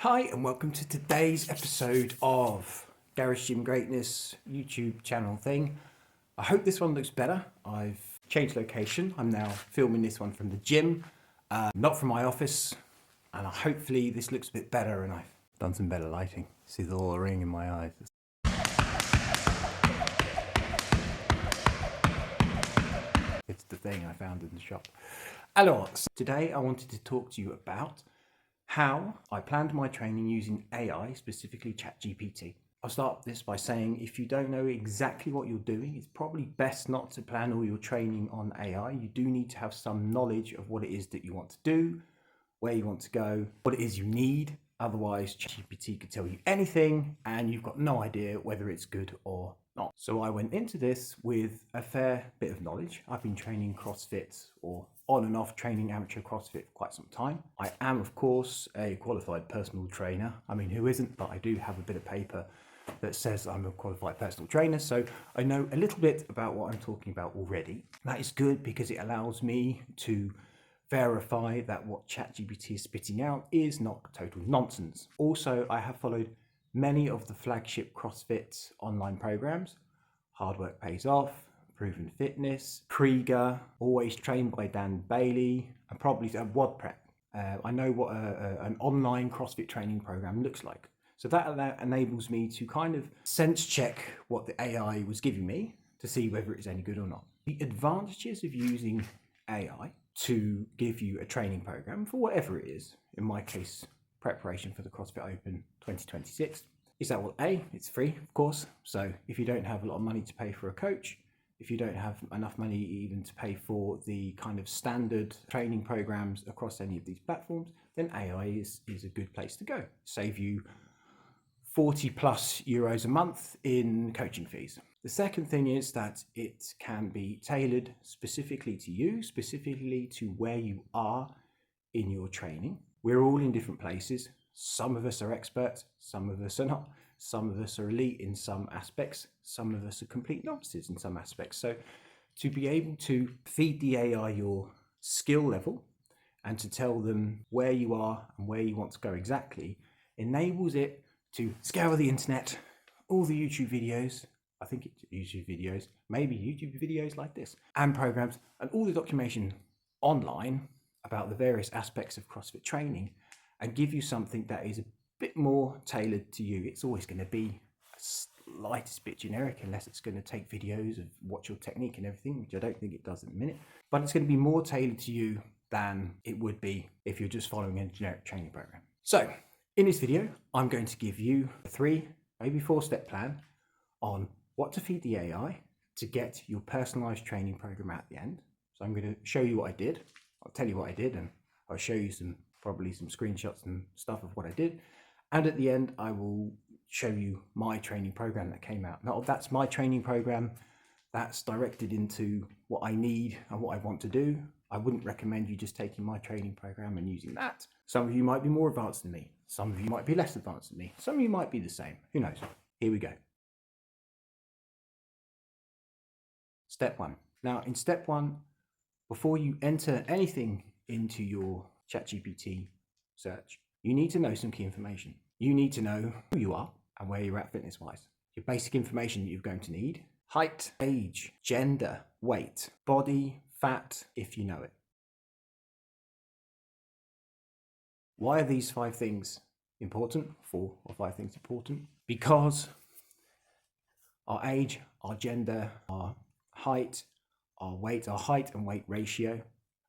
Hi and welcome to today's episode of 𝐬𝐮𝐬𝐫𝐞 YouTube channel thing. I hope this one looks better. I've changed location. I'm now filming this one from the gym, not from my office, and hopefully this looks a bit better and I've done some better lighting. See the little ring in my eyes. It's the thing I found in the shop. Alors, today I wanted to talk to you about how I planned my training using AI, specifically ChatGPT. I'll start this by saying if you don't know exactly what you're doing, it's probably best not to plan all your training on AI. You do need to have some knowledge of what it is that you want to do, where you want to go, what it is you need. Otherwise, ChatGPT could tell you anything and you've got no idea whether it's good or not. So I went into this with a fair bit of knowledge. I've been training CrossFit or on and off training amateur CrossFit for quite some time. I am, of course, a qualified personal trainer. I mean, who isn't? But I do have a bit of paper that says I'm a qualified personal trainer. So I know a little bit about what I'm talking about already. That is good because it allows me to verify that what ChatGPT is spitting out is not total nonsense. Also, I have followed many of the flagship CrossFit online programs. Hard Work Pays Off, Proven Fitness, Krieger, Always Trained by Dan Bailey, and probably WOD Prep. I know what an online CrossFit training program looks like. So that enables me to kind of sense check what the AI was giving me to see whether it's any good or not. The advantages of using AI to give you a training program for whatever it is, in my case, preparation for the CrossFit Open 2026, is that, well, A, it's free, of course. So if you don't have a lot of money to pay for a coach, if you don't have enough money even to pay for the kind of standard training programs across any of these platforms, then AI is a good place to go. Save you 40 plus euros a month in coaching fees. The second thing is that it can be tailored specifically to you, specifically to where you are in your training. We're all in different places. Some of us are experts, some of us are not. Some of us are elite in some aspects, some of us are complete novices in some aspects. So to be able to feed the AI your skill level and to tell them where you are and where you want to go exactly enables it to scour the internet, all the YouTube videos, I think it's YouTube videos, maybe YouTube videos like this, and programs, and all the documentation online about the various aspects of CrossFit training, and give you something that is a bit more tailored to you. It's always going to be a slightest bit generic unless it's going to take videos of what's your technique and everything, which I don't think it does at the minute, but it's going to be more tailored to you than it would be if you're just following a generic training program. So in this video, I'm going to give you a 3, maybe 4-step plan on what to feed the AI to get your personalized training program at the end. So I'm going to show you what I did. I'll tell you what I did, and I'll show you probably some screenshots and stuff of what I did. And at the end, I will show you my training program that came out. Now, that's my training program. That's directed into what I need and what I want to do. I wouldn't recommend you just taking my training program and using that. Some of you might be more advanced than me. Some of you might be less advanced than me. Some of you might be the same. Who knows? Here we go. Step 1. Now, in step 1, before you enter anything into your ChatGPT search, you need to know some key information. You need to know who you are and where you're at fitness-wise. Your basic information that you're going to need: height, age, gender, weight, body, fat, if you know it. Why are these 5 things important? 4 or 5 things important? Because our age, our gender, our height, our height and weight ratio,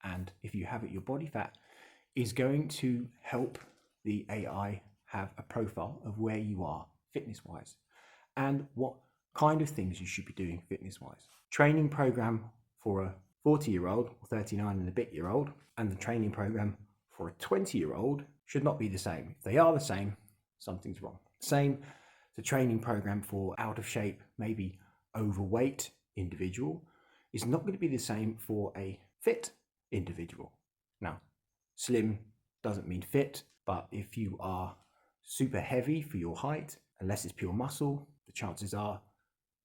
and if you have it, your body fat, is going to help the AI have a profile of where you are fitness-wise and what kind of things you should be doing fitness-wise. Training program for a 40-year-old or 39 and a bit year old and the training program for a 20-year-old should not be the same. If they are the same, something's wrong. Same, the training program for out of shape, maybe overweight individual is not going to be the same for a fit individual. Now, slim doesn't mean fit, but if you are super heavy for your height, unless it's pure muscle, the chances are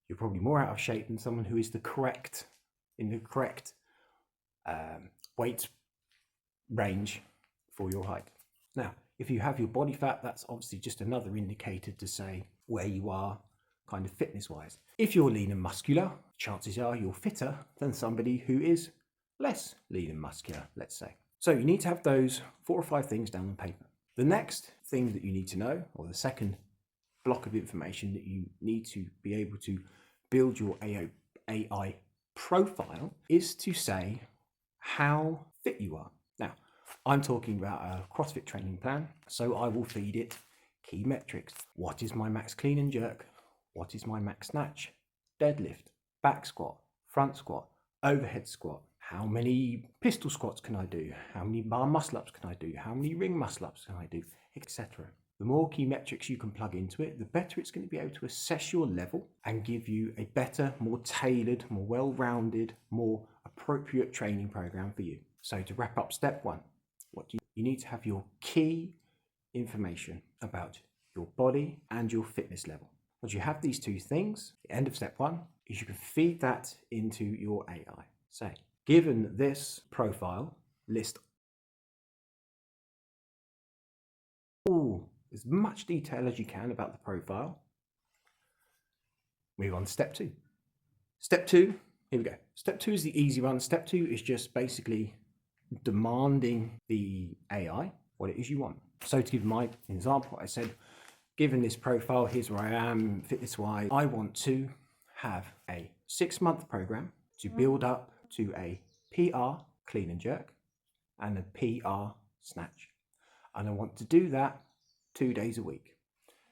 you're probably more out of shape than someone who is in the correct weight range for your height. Now, If you have your body fat, that's obviously just another indicator to say where you are kind of fitness wise. If you're lean and muscular, chances are you're fitter than somebody who is less lean and muscular, let's say. So you need to have those 4 or 5 things down on paper. The next thing that you need to know, or the second block of information that you need to be able to build your AI profile, is to say how fit you are. Now, I'm talking about a CrossFit training plan, so I will feed it key metrics. What is my max clean and jerk? What is my max snatch, deadlift, back squat, front squat, overhead squat? How many pistol squats can I do? How many bar muscle ups can I do? How many ring muscle ups can I do? Etc. The more key metrics you can plug into it, the better it's going to be able to assess your level and give you a better, more tailored, more well-rounded, more appropriate training program for you. So to wrap up step 1, you need to have your key information about your body and your fitness level. Once you have these 2 things, the end of step 1 is you can feed that into your AI. Say, given this profile, list as much detail as you can about the profile. Move on to step 2. Step 2, here we go. Step 2 is the easy one. Step 2 is just basically demanding the AI what it is you want. So to give my example, I said, given this profile, here's where I am fitness-wise. I want to have a 6-month program to build up to a PR clean and jerk and a PR snatch. And I want to do that 2 days a week.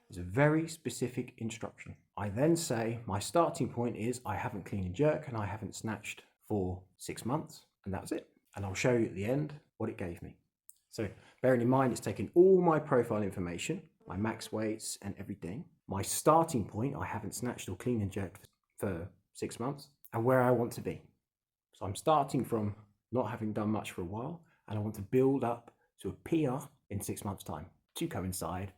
It's a very specific instruction. I then say my starting point is I haven't clean and jerk and I haven't snatched for 6 months, and that's it. And I'll show you at the end what it gave me. So bearing in mind, it's taken all my profile information, my max weights and everything. My starting point, I haven't snatched or clean and jerked for 6 months, and where I want to be. So I'm starting from not having done much for a while, and I want to build up to a PR in 6 months' time to coincide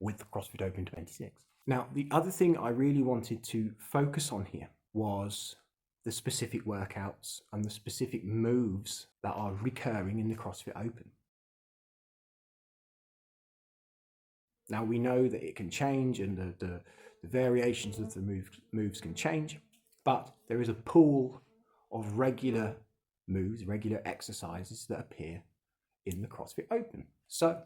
with the CrossFit Open 26. Now, the other thing I really wanted to focus on here was the specific workouts and the specific moves that are recurring in the CrossFit Open. Now, we know that it can change and the variations of the moves can change, but there is a pool of regular moves, regular exercises that appear in the CrossFit Open. So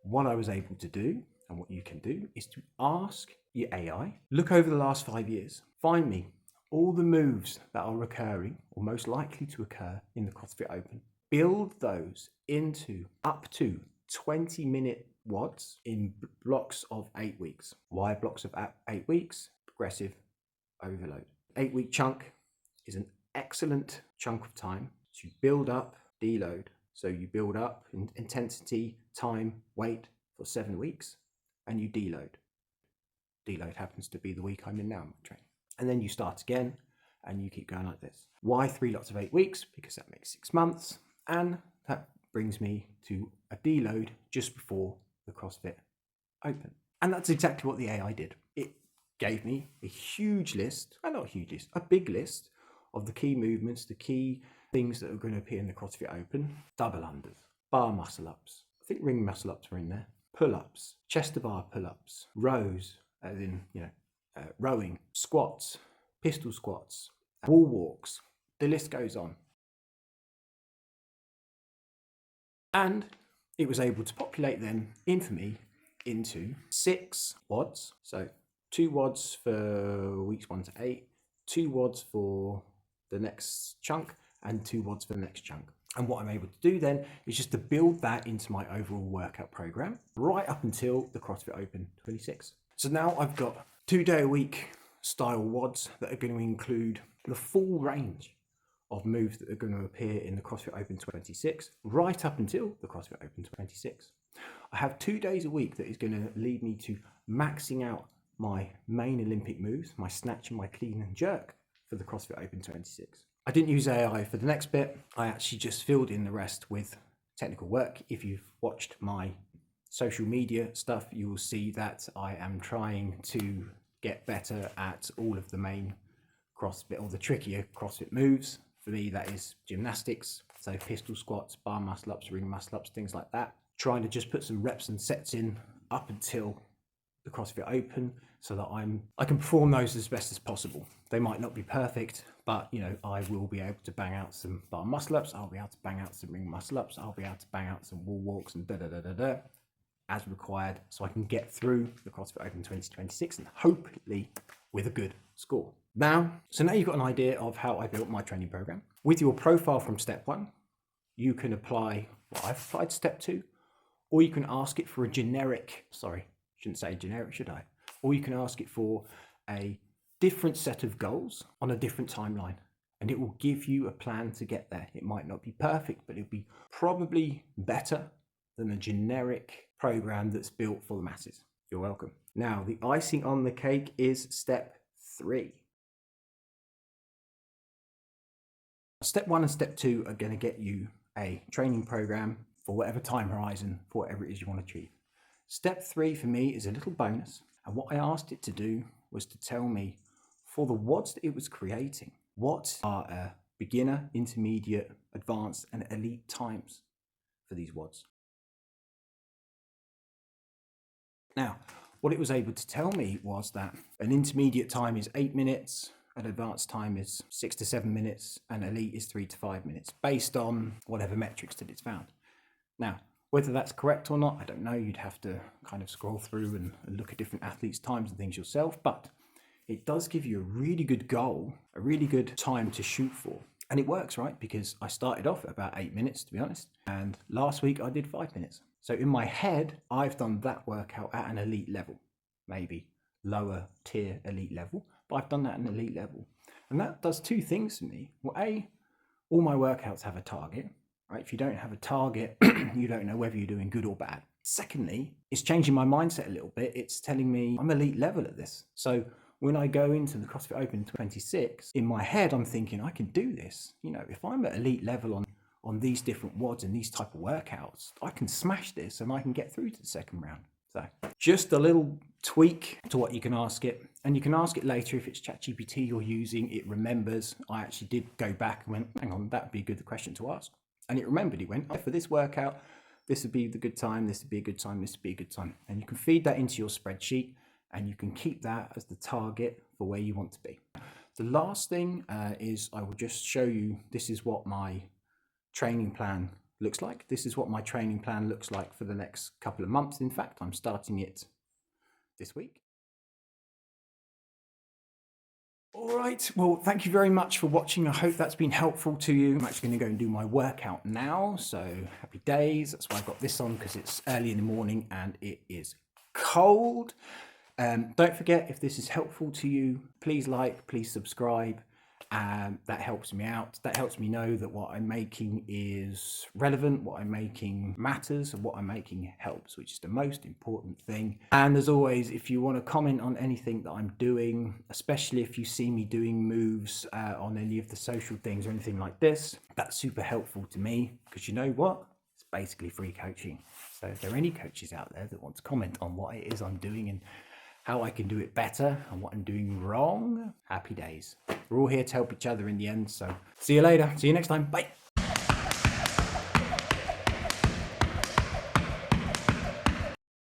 what I was able to do, and what you can do, is to ask your AI, look over the last 5 years, find me all the moves that are recurring or most likely to occur in the CrossFit Open, build those into up to 20-minute WODs in blocks of 8 weeks. Why blocks of 8 weeks? Progressive overload. 8-week chunk is an excellent chunk of time to build up, deload. So you build up in intensity, time, weight for 7 weeks, and you deload. Deload happens to be the week I'm in now, my training. And then you start again, and you keep going like this. Why 3 lots of 8 weeks? Because that makes 6 months, and that brings me to a deload just before the CrossFit Open. And that's exactly what the AI did. It gave me a huge list, not a huge list, a big list of the key movements, the key things that are going to appear in the CrossFit Open. Double unders, bar muscle ups, I think ring muscle ups were in there, pull-ups, chest to bar pull-ups, rows, as in, rowing, squats, pistol squats, wall walks, the list goes on. And it was able to populate them in for me into 6 WODs. So 2 WODs for weeks 1 to 8, 2 WODs for the next chunk, and 2 WODs for the next chunk. And what I'm able to do then is just to build that into my overall workout program right up until the CrossFit Open 26. So now I've got 2-day-a-week style WODs that are going to include the full range of moves that are going to appear in the CrossFit Open 26 right up until the CrossFit Open 26. I have 2 days a week that is going to lead me to maxing out my main Olympic moves, my snatch and my clean and jerk for the CrossFit Open 26. I didn't use AI for the next bit. I actually just filled in the rest with technical work. If you've watched my social media stuff, you will see that I am trying to get better at all of the main CrossFit or the trickier CrossFit moves. For me, that is gymnastics, so pistol squats, bar muscle ups, ring muscle ups, things like that. trying to just put some reps and sets in up until the CrossFit Open, so that I can perform those as best as possible. They might not be perfect, but you know, I will be able to bang out some bar muscle ups, I'll be able to bang out some ring muscle ups, I'll be able to bang out some wall walks and as required, so I can get through the CrossFit Open 2026 and hopefully with a good score. Now you've got an idea of how I built my training program. With your profile from step 1, you can apply what I've applied step 2, or you can ask it for a generic, sorry, shouldn't say generic, should I? Or you can ask it for a different set of goals on a different timeline, and it will give you a plan to get there. It might not be perfect, but it'll be probably better than a generic program that's built for the masses. You're welcome. Now, the icing on the cake is step 3. Step 1 and step 2 are going to get you a training program for whatever time horizon, for whatever it is you want to achieve. Step 3 for me is a little bonus, and what I asked it to do was to tell me, for the WODs that it was creating, what are beginner, intermediate, advanced and elite times for these WODs. Now, what it was able to tell me was that an intermediate time is 8 minutes, an advanced time is 6 to 7 minutes, and elite is 3 to 5 minutes, based on whatever metrics that it's found. Now, whether that's correct or not, I don't know. You'd have to kind of scroll through and look at different athletes' times and things yourself, but it does give you a really good goal, a really good time to shoot for. And it works, right? Because I started off at about 8 minutes, to be honest, and last week I did 5 minutes. So in my head, I've done that workout at an elite level, maybe lower tier elite level, but I've done that at an elite level. And that does 2 things for me. Well, A, all my workouts have a target. Right? If you don't have a target, you don't know whether you're doing good or bad. Secondly, it's changing my mindset a little bit. It's telling me I'm elite level at this. So when I go into the CrossFit Open 26, in my head, I'm thinking I can do this. You know, if I'm at elite level on these different WODs and these type of workouts, I can smash this and I can get through to the second round. So just a little tweak to what you can ask it. And you can ask it later if it's ChatGPT you're using, it remembers. I actually did go back and went, hang on, that would be a good question to ask. And it remembered, it went, oh, for this workout, this would be the good time, this would be a good time, this would be a good time. And you can feed that into your spreadsheet and you can keep that as the target for where you want to be. The last thing is I will just show you, this is what my training plan looks like. This is what my training plan looks like for the next couple of months. In fact, I'm starting it this week. All right, well, thank you very much for watching. I hope that's been helpful to you. I'm actually going to go and do my workout now, so happy days. That's why I've got this on, because it's early in the morning and it is cold. Don't forget, if this is helpful to you, please like, please subscribe. That helps me out. That helps me know that what I'm making is relevant, what I'm making matters, and what I'm making helps, which is the most important thing. And as always, if you want to comment on anything that I'm doing, especially if you see me doing moves on any of the social things or anything like this, that's super helpful to me, because you know what? It's basically free coaching. So if there are any coaches out there that want to comment on what it is I'm doing and how I can do it better and what I'm doing wrong, happy days. We're all here to help each other in the end. So see you later. See you next time. Bye.